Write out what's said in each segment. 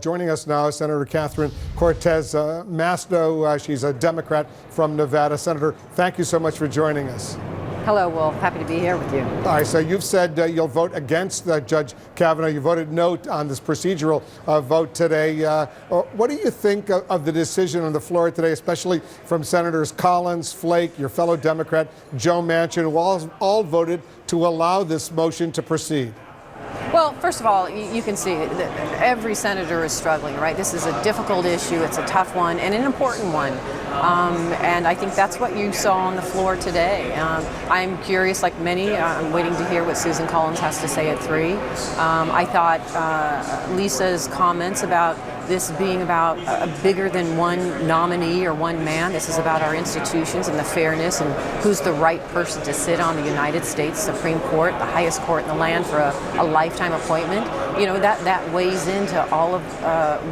Joining us now is Senator Catherine Cortez Masto. She's a Democrat from Nevada. Senator, thank you so much for joining us. Hello, Wolf. Happy to be here with you. All right, so you've said you'll vote against Judge Kavanaugh. You voted no on this procedural vote today. What do you think of the decision on the floor today, especially from Senators Collins, Flake, your fellow Democrat, Joe Manchin, who all voted to allow this motion to proceed? Well, first of all, you can see that every senator is struggling, right? This is a difficult issue. It's a tough one and an important one. And I think that's what you saw on the floor today. I'm curious, like many, I'm waiting to hear what Susan Collins has to say at 3. I thought Lisa's comments about this being about bigger than one nominee or one man. This is about our institutions and the fairness and who's the right person to sit on the United States Supreme Court, the highest court in the land, for a lifetime appointment. You know, that weighs into all of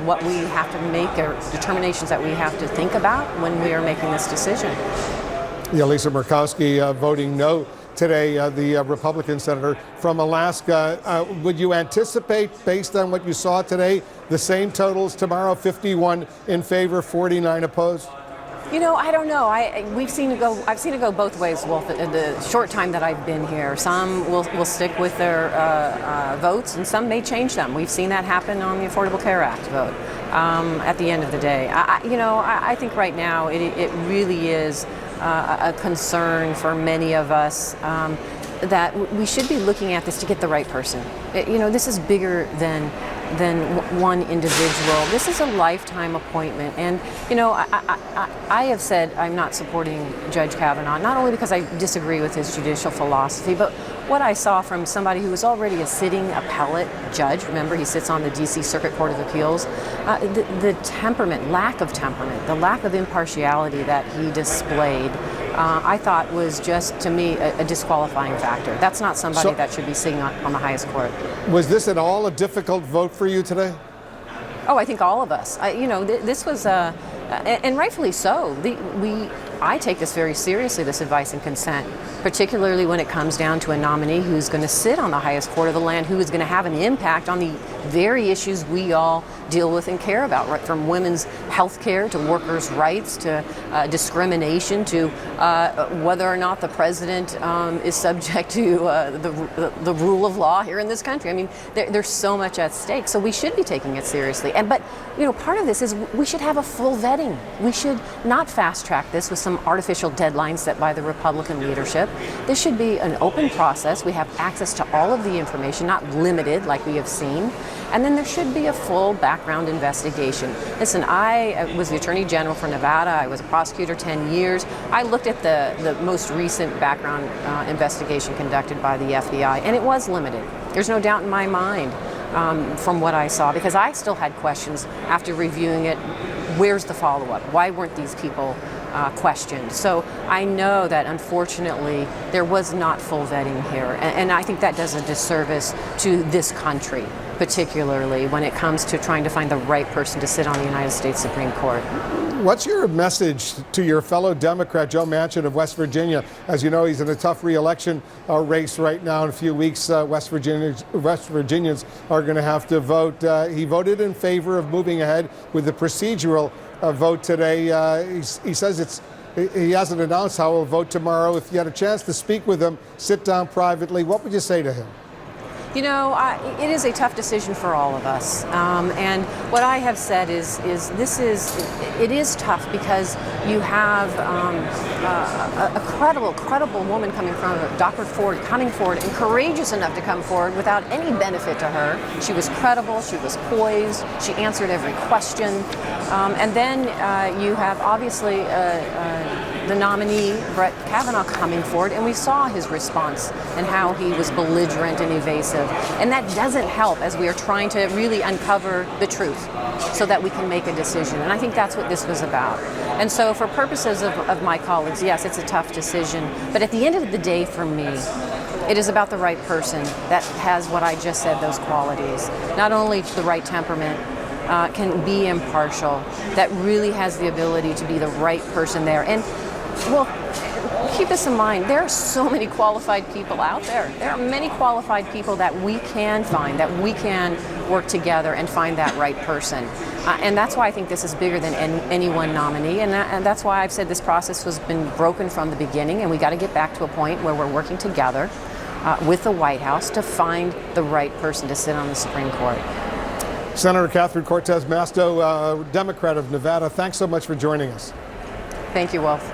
what we have to make, or determinations that we have to think about when we are making this decision. Yeah, Lisa Murkowski voting no today, the Republican senator from Alaska. Would you anticipate, based on what you saw today, the same totals tomorrow, 51 in favor, 49 opposed? You know, I don't know. I've seen it go both ways, Wolf, in the short time that I've been here. Some will stick with their votes, and some may change them. We've seen that happen on the Affordable Care Act vote at the end of the day. I think right now it really is a concern for many of us that we should be looking at this to get the right person. This is bigger than one individual. This is a lifetime appointment. And, I have said I'm not supporting Judge Kavanaugh, not only because I disagree with his judicial philosophy, but what I saw from somebody who was already a sitting appellate judge. Remember, he sits on the D.C. Circuit Court of Appeals. The temperament, lack of temperament, the lack of impartiality that he displayed, I thought was just, to me, a disqualifying factor. That's not somebody that should be sitting on the highest court. Was this at all a difficult vote for you today? Oh, I think all of us. This was, and rightfully so. I take this very seriously, this advice and consent, particularly when it comes down to a nominee who's going to sit on the highest court of the land, who is going to have an impact on the very issues we all deal with and care about, right from women's health care to workers' rights to discrimination to whether or not the president is subject to the rule of law here in this country. I mean, there's so much at stake, so we should be taking it seriously. But part of this is we should have a full vetting. We should not fast track this with some artificial deadlines set by the Republican leadership. This should be an open process. We have access to all of the information, not limited like we have seen. And then there should be a full background investigation. Listen, I was the Attorney General for Nevada. I was a prosecutor 10 years. I looked at the most recent background investigation conducted by the FBI, and it was limited. There's no doubt in my mind from what I saw, because I still had questions after reviewing it. Where's the follow-up? Why weren't these people questioned? So I know that unfortunately there was not full vetting here, and I think that does a disservice to this country, particularly when it comes to trying to find the right person to sit on the United States Supreme Court. What's your message to your fellow Democrat, Joe Manchin of West Virginia? As you know, he's in a tough re-election race right now. In a few weeks, West Virginians are going to have to vote. He voted in favor of moving ahead with the procedural vote today. He says he hasn't announced how he'll vote tomorrow. If you had a chance to speak with him, sit down privately, what would you say to him? It is a tough decision for all of us. And what I have said is it is tough because you have a credible woman coming from Dr. Ford coming forward and courageous enough to come forward without any benefit to her. She was credible, she was poised, she answered every question. And then you have obviously the nominee, Brett Kavanaugh, coming forward, and we saw his response and how he was belligerent and evasive. And that doesn't help as we are trying to really uncover the truth so that we can make a decision. And I think that's what this was about. And so for purposes of my colleagues, yes, it's a tough decision. But at the end of the day, for me, it is about the right person that has what I just said, those qualities. Not only the right temperament, can be impartial, that really has the ability to be the right person there. And, well, keep this in mind. There are so many qualified people out there. There are many qualified people that we can find, that we can work together and find that right person. And that's why I think this is bigger than any one nominee, and that's why I've said this process has been broken from the beginning, and we got to get back to a point where we're working together with the White House to find the right person to sit on the Supreme Court. Senator Catherine Cortez Masto, Democrat of Nevada, thanks so much for joining us. Thank you, Wolf.